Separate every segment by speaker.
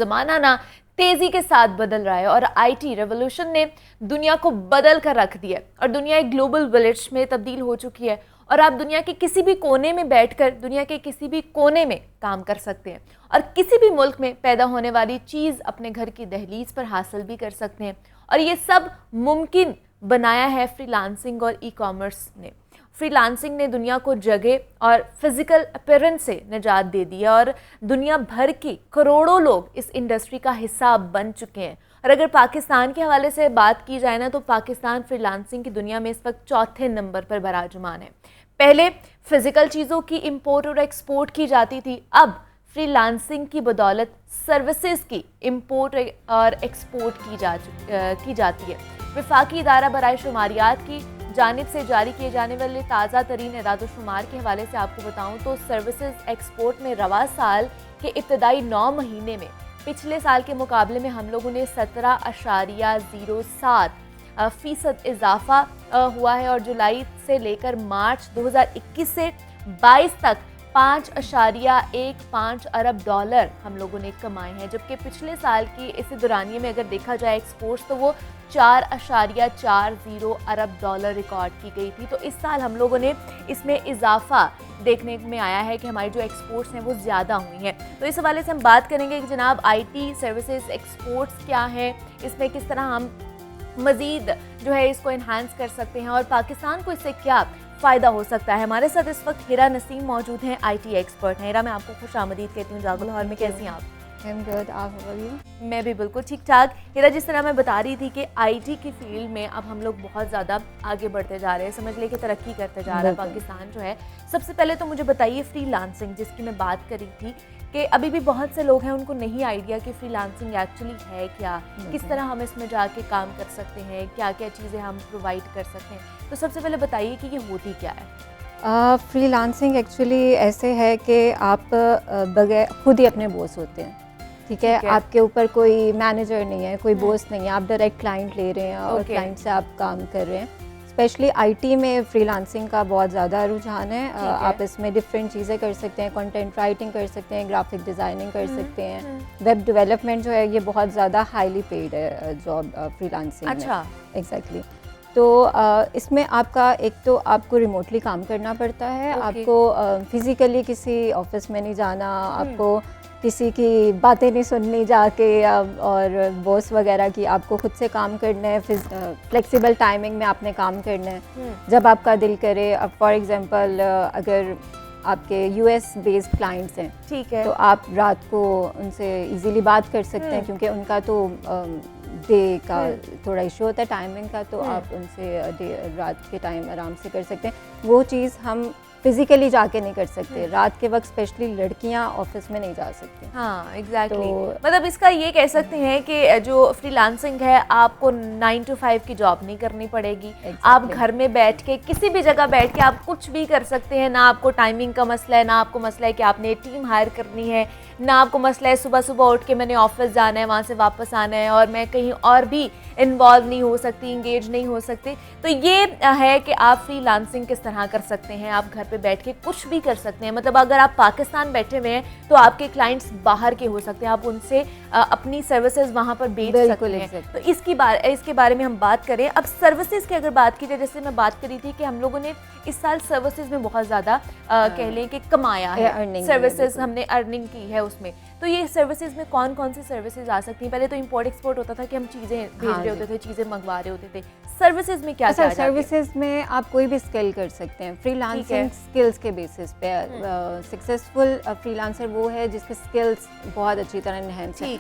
Speaker 1: ज़माना ना तेज़ी के साथ बदल रहा है और आईटी रेवोल्यूशन ने दुनिया को बदल कर रख दिया है और दुनिया एक ग्लोबल विलेज में तब्दील हो चुकी है और आप दुनिया के किसी भी कोने में बैठकर दुनिया के किसी भी कोने में काम कर सकते हैं और किसी भी मुल्क में पैदा होने वाली चीज़ अपने घर की दहलीज पर हासिल भी कर सकते हैं। और ये सब मुमकिन बनाया है फ्रीलांसिंग और ई कॉमर्स ने। फ्रीलांसिंग ने दुनिया को जगह और फिजिकल अपीयरेंस से निजात दे दी है और दुनिया भर के करोड़ों लोग इस इंडस्ट्री का हिस्सा बन चुके हैं। और अगर पाकिस्तान के हवाले से बात की जाए ना तो पाकिस्तान फ्रीलांसिंग की दुनिया में इस वक्त चौथे नंबर पर बराजमान है। पहले फिजिकल चीज़ों की इंपोर्ट और एक्सपोर्ट की जाती थी, अब फ्रीलांसिंग की बदौलत सर्विसेज की इंपोर्ट और एक्सपोर्ट की जाती है। वफाकी इदारा बराए शुमारियात की जानिब से जारी किए जाने वाले ताज़ा तरीन इरादोशुमार के हवाले से आपको बताऊं तो सर्विसेज एक्सपोर्ट में रवा साल के इब्तदाई 9 महीने में पिछले साल के मुकाबले में हम लोगों ने 17.07% इजाफा हुआ है और जुलाई से लेकर मार्च 2021 से 22 तक 5.15 अरब डॉलर हम लोगों ने कमाए हैं, जबकि पिछले साल की इस दौरानिए में अगर देखा जाए एक्सपोर्ट्स तो वो 4.40 अरब डॉलर रिकॉर्ड की गई थी। तो इस साल हम लोगों ने इसमें इजाफा देखने में आया है कि हमारी जो एक्सपोर्ट्स हैं वो ज़्यादा हुई हैं। तो इस हवाले से हम बात करेंगे कि जनाब आईटी सर्विसेज एक्सपोर्ट्स क्या है, इसमें किस तरह हम मज़ीद जो है इसको इन्हांस कर सकते हैं और पाकिस्तान को इससे क्या फ़ायदा हो सकता है। हमारे साथ इस वक्त हिरा नसीम मौजूद हैं, आईटी एक्सपर्ट हैं। हिरा, मैं आपको खुश आमदीद कहती हूँ जागो लाहौर में। कैसी हैं आप? मैं भी बिल्कुल ठीक ठाक। हिरा, जिस तरह मैं बता रही थी कि आईटी की फील्ड में अब हम लोग बहुत ज़्यादा आगे बढ़ते जा रहे हैं, समझ ले कि तरक्की करते जा रहा है पाकिस्तान जो है। सबसे पहले तो मुझे बताइए फ्रीलांसिंग जिसकी मैं बात करी थी कि अभी भी बहुत से लोग हैं उनको नहीं आइडिया कि फ्रीलांसिंग एक्चुअली है क्या, किस तरह हम इसमें जाके काम कर सकते हैं, क्या क्या चीज़ें हम प्रोवाइड कर सकते हैं। तो सबसे पहले बताइए कि ये होती क्या है।
Speaker 2: फ्रीलांसिंग एक्चुअली ऐसे है कि आप बगैर खुद ही अपने बॉस होते हैं, ठीक है? आपके ऊपर कोई मैनेजर नहीं है, कोई बॉस नहीं है, आप डायरेक्ट क्लाइंट ले रहे हैं और क्लाइंट से आप काम कर रहे हैं। स्पेशली आईटी में फ्रीलांसिंग का बहुत ज़्यादा रुझान है। आप इसमें डिफरेंट चीज़ें कर सकते हैं, कंटेंट राइटिंग कर सकते हैं, ग्राफिक डिज़ाइनिंग कर सकते हैं, वेब डेवलपमेंट जो है ये बहुत ज़्यादा हाईली पेड है जॉब फ्रीलांसिंग में। एग्जैक्टली। तो इसमें आपका एक तो आपको रिमोटली काम करना पड़ता है, आपको फिज़िकली किसी ऑफिस में नहीं जाना, आपको किसी की बातें नहीं सुननी जाके और बॉस वगैरह की, आपको खुद से काम करना है, फ्लेक्सिबल टाइमिंग में आपने काम करना है जब आपका दिल करे। अब फॉर एग्जांपल अगर आपके यूएस बेस्ड क्लाइंट्स हैं, ठीक है, तो आप रात को उनसे इजीली बात कर सकते हैं क्योंकि उनका तो डे का थोड़ा इशू होता है टाइमिंग का, तो आप उनसे रात के टाइम आराम से कर सकते हैं। वो चीज़ हम फिजिकली जाके नहीं कर सकते, रात के वक्त स्पेशली लड़कियां ऑफिस में नहीं जा सकती।
Speaker 1: हाँ एग्जैक्टली। तो मतलब इसका ये कह सकते हैं कि जो फ्रीलांसिंग है आपको 9 to 5 की जॉब नहीं करनी पड़ेगी। आप घर में बैठ के किसी भी जगह बैठ के आप कुछ भी कर सकते हैं, ना आपको टाइमिंग का मसला है, ना आपको मसला है कि आपने टीम हायर करनी है, ना आपको मसला है सुबह सुबह उठ के मैंने ऑफिस जाना है, वहाँ से वापस आना है और मैं कहीं और भी इन्वॉल्व नहीं हो सकती, इंगेज नहीं हो सकती। तो ये है कि आप फ्रीलांसिंग किस तरह कर सकते हैं, आप घर पे बैठ के कुछ भी कर सकते हैं। मतलब अगर आप पाकिस्तान बैठे हुए हैं तो आपके क्लाइंट्स बाहर के हो सकते हैं, आप उनसे अपनी सर्विसेज वहाँ पर बेच सकते हैं। तो इसके बारे में हम बात करें। अब सर्विसेज की अगर बात की जाए, जैसे मैं बात करी थी कि हम लोगों ने इस साल सर्विसेज में बहुत ज़्यादा कह लें कि कमाया है, सर्विसेज हमने अर्निंग की है उसमें। तो ये सर्विसेज में कौन कौन सी सर्विसेज आ सकती हैं? पहले तो इंपोर्ट एक्सपोर्ट होता था कि हम चीज़ें भेज रहे होते थे, चीज़ें मंगवा रहे होते थे। सर्विसेज में क्या?
Speaker 2: सर्विसेज में आप कोई भी स्किल कर सकते हैं फ्रीलांसिंग स्किल्स के बेसिस पे। सक्सेसफुल फ्रीलांसर वो है जिसके स्किल्स बहुत अच्छी तरह एनहांस है,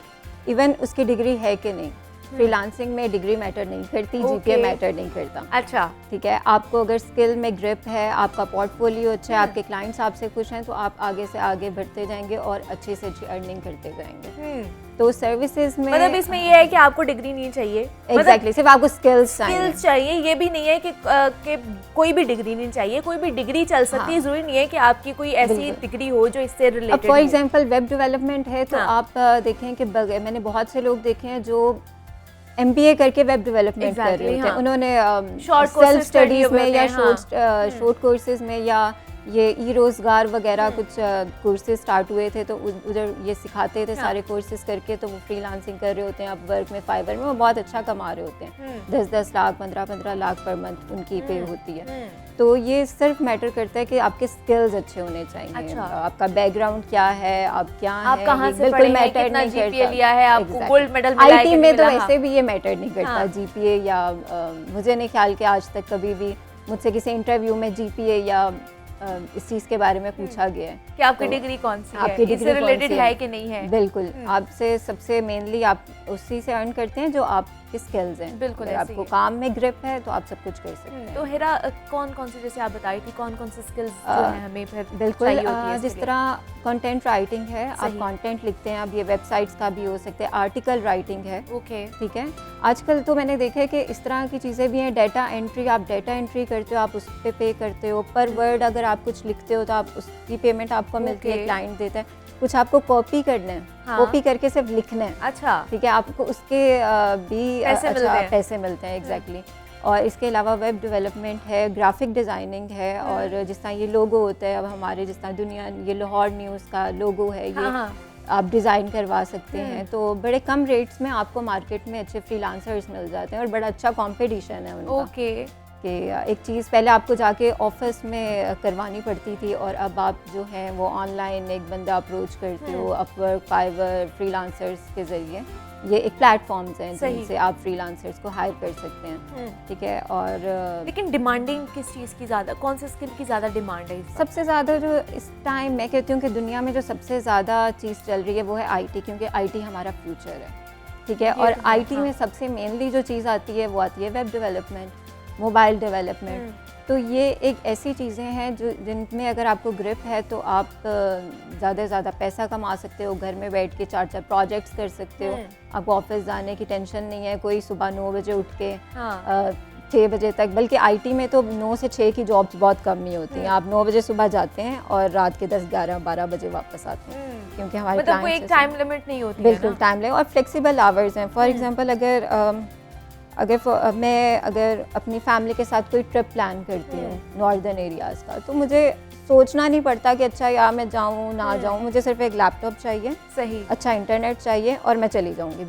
Speaker 2: इवन उसकी डिग्री है कि नहीं। फ्रीलांसिंग में डिग्री मैटर नहीं करती, जीपीए मैटर नहीं करता।
Speaker 1: अच्छा,
Speaker 2: ठीक है। आपको अगर स्किल में ग्रिप है, आपका पोर्टफोलियो अच्छा है, आपके क्लाइंट्स आपसे खुश हैं, तो आप आगे से आगे बढ़ते जाएंगे और अच्छी से अच्छी अर्निंग करते जाएंगे। तो सर्विसेज में
Speaker 1: मतलब इसमें ये है कि आपको डिग्री नहीं चाहिए।
Speaker 2: एग्जैक्टली, सिर्फ आपको स्किल्स
Speaker 1: चाहिए। ये भी नहीं है कि कोई भी डिग्री नहीं चाहिए, कोई भी डिग्री चल सकती है। जरूरी नहीं है कि आपकी कोई ऐसी डिग्री हो जो इससे related.
Speaker 2: For example web development है तो आप देखें कि मैंने बहुत से लोग देखे हैं जो MBA करके वेब डेवलपमेंट कर रहे हैं। उन्होंने सेल्फ स्टडीज में या शॉर्ट कोर्सेज में ये ई रोज़गार वगैरह कुछ कोर्सेज स्टार्ट हुए थे, तो उधर ये सिखाते थे सारे कोर्सेज करके, तो वो फ्रीलांसिंग कर रहे होते हैं अब वर्क में, फाइवर में, वो बहुत अच्छा कमा रहे होते हैं। 10-10 लाख 15-15 लाख पर मंथ उनकी पे होती है। तो ये सिर्फ मैटर करता है कि आपके स्किल्स अच्छे होने चाहिए।
Speaker 1: अच्छा।
Speaker 2: आपका बैकग्राउंड क्या है, आप क्या
Speaker 1: आप
Speaker 2: हैं,
Speaker 1: कहाँ
Speaker 2: ये
Speaker 1: से
Speaker 2: बिल्कुल
Speaker 1: पढ़े हैं,
Speaker 2: मैटर
Speaker 1: कितना
Speaker 2: नहीं
Speaker 1: जीपीए
Speaker 2: करता।
Speaker 1: लिया है, आपको
Speaker 2: Exactly.
Speaker 1: गोल्ड मेडल मिला है
Speaker 2: आईटी
Speaker 1: कि
Speaker 2: में
Speaker 1: नहीं
Speaker 2: तो
Speaker 1: मिला,
Speaker 2: वैसे भी ये मैटर नहीं करता।
Speaker 1: हाँ।
Speaker 2: जीपीए या मुझे नहीं ख्याल कि आज तक कभी भी मुझसे किसी इंटरव्यू में जीपीए या इस चीज़ के बारे में पूछा गया है
Speaker 1: कि आपकी
Speaker 2: तो
Speaker 1: डिग्री कौन सी है,
Speaker 2: आपकी डिग्री
Speaker 1: इससे
Speaker 2: कौन
Speaker 1: रिलेटेड
Speaker 2: सी
Speaker 1: है कि नहीं है।
Speaker 2: बिल्कुल, आपसे सबसे मेनली आप उसी से अर्न करते हैं जो आपके स्किल्स हैं।
Speaker 1: बिल्कुल
Speaker 2: अगर
Speaker 1: ऐसे ही
Speaker 2: आपको
Speaker 1: है।
Speaker 2: काम में ग्रिप है तो आप सब कुछ कर सकते हैं।
Speaker 1: तो हिरा कौन कौन से, जैसे आप बताई थी, कौन कौन से स्किल्स जो है हमें फिर
Speaker 2: बिल्कुल
Speaker 1: चाहिए होती है
Speaker 2: जिस
Speaker 1: इसके लिए?
Speaker 2: तरह कंटेंट राइटिंग है, आप
Speaker 1: सही।
Speaker 2: कंटेंट लिखते हैं, अब ये वेबसाइट्स का भी हो सकता है, आर्टिकल राइटिंग है,
Speaker 1: ओके।
Speaker 2: ठीक है। आजकल तो मैंने देखा है कि इस तरह की चीज़ें भी हैं, डाटा एंट्री, आप डाटा एंट्री करते हो, आप उस पर पे करते हो, पर वर्ड अगर आप कुछ लिखते हो तो आप उसकी पेमेंट आपको मिलती है,
Speaker 1: Okay.
Speaker 2: क्लाइंट देता है। कुछ आपको कॉपी करना है,
Speaker 1: हाँ।
Speaker 2: कॉपी करके सिर्फ लिखना है,
Speaker 1: अच्छा।
Speaker 2: ठीक है, आपको उसके भी
Speaker 1: पैसे मिलते हैं।
Speaker 2: पैसे मिलते हैं, एग्जैक्टली। और इसके अलावा वेब डेवलपमेंट है, ग्राफिक डिज़ाइनिंग है, और जिस तरह ये लोगो होता है अब हमारे, जिस तरह दुनिया, ये लाहौर न्यूज़ का लोगो है, ये
Speaker 1: हाँ।
Speaker 2: आप डिज़ाइन करवा सकते हैं। तो बड़े कम रेट्स में आपको मार्केट में अच्छे फ्रीलांसर्स मिल जाते हैं और बड़ा अच्छा कंपटीशन है उनका।
Speaker 1: ओके।
Speaker 2: कि एक चीज़ पहले आपको जाके ऑफिस में करवानी पड़ती थी, और अब आप जो है वो ऑनलाइन एक बंदा अप्रोच करते हो, अपवर्क, फाइवर, फ्रीलांसर्स के ज़रिए। ये एक प्लेटफॉर्म्स हैं जिनसे आप फ्रीलांसर्स को हायर कर सकते हैं, ठीक है। और
Speaker 1: लेकिन डिमांडिंग किस चीज़ की ज़्यादा, कौन से स्किल की ज़्यादा डिमांड है इस वक्त?
Speaker 2: सबसे ज़्यादा जो इस टाइम मैं कहती हूँ कि दुनिया में जो सबसे ज़्यादा चीज़ चल रही है वो है आईटी, क्योंकि आईटी हमारा फ्यूचर है, ठीक है। और
Speaker 1: तो है,
Speaker 2: आईटी
Speaker 1: हाँ।
Speaker 2: में सबसे मेनली जो चीज़ आती है वो आती है वेब डेवलपमेंट, मोबाइल डेवलपमेंट। तो ये एक ऐसी चीज़ें हैं जो जिनमें अगर आपको ग्रिप है तो आप ज़्यादा से ज़्यादा पैसा कमा सकते हो, घर में बैठ के 4-4 प्रोजेक्ट्स कर सकते हो, आपको ऑफिस जाने की टेंशन नहीं है, कोई सुबह 9 बजे उठ के
Speaker 1: हाँ।
Speaker 2: 6 बजे तक, बल्कि आईटी में तो 9 से 6 की जॉब्स बहुत कम ही होती हैं। आप 9 बजे सुबह जाते हैं और रात के 10, 11, 12 बजे वापस आते हैं, क्योंकि हमारे
Speaker 1: मतलब कोई एक
Speaker 2: clients
Speaker 1: टाइम लिमिट नहीं होती है
Speaker 2: बिल्कुल
Speaker 1: ना?
Speaker 2: टाइम ले, और फ्लेक्सिबल आवर्स हैं। फॉर एग्जांपल मैं अगर अपनी फैमिली के साथ कोई ट्रिप प्लान करती हूँ नॉर्दर्न एरियाज़ का, तो मुझे सोचना नहीं पड़ता कि अच्छा या मैं जाऊँ ना जाऊँ, मुझे सिर्फ एक लैपटॉप चाहिए,
Speaker 1: सही।
Speaker 2: अच्छा इंटरनेट चाहिए और मैं चली जाऊँगी।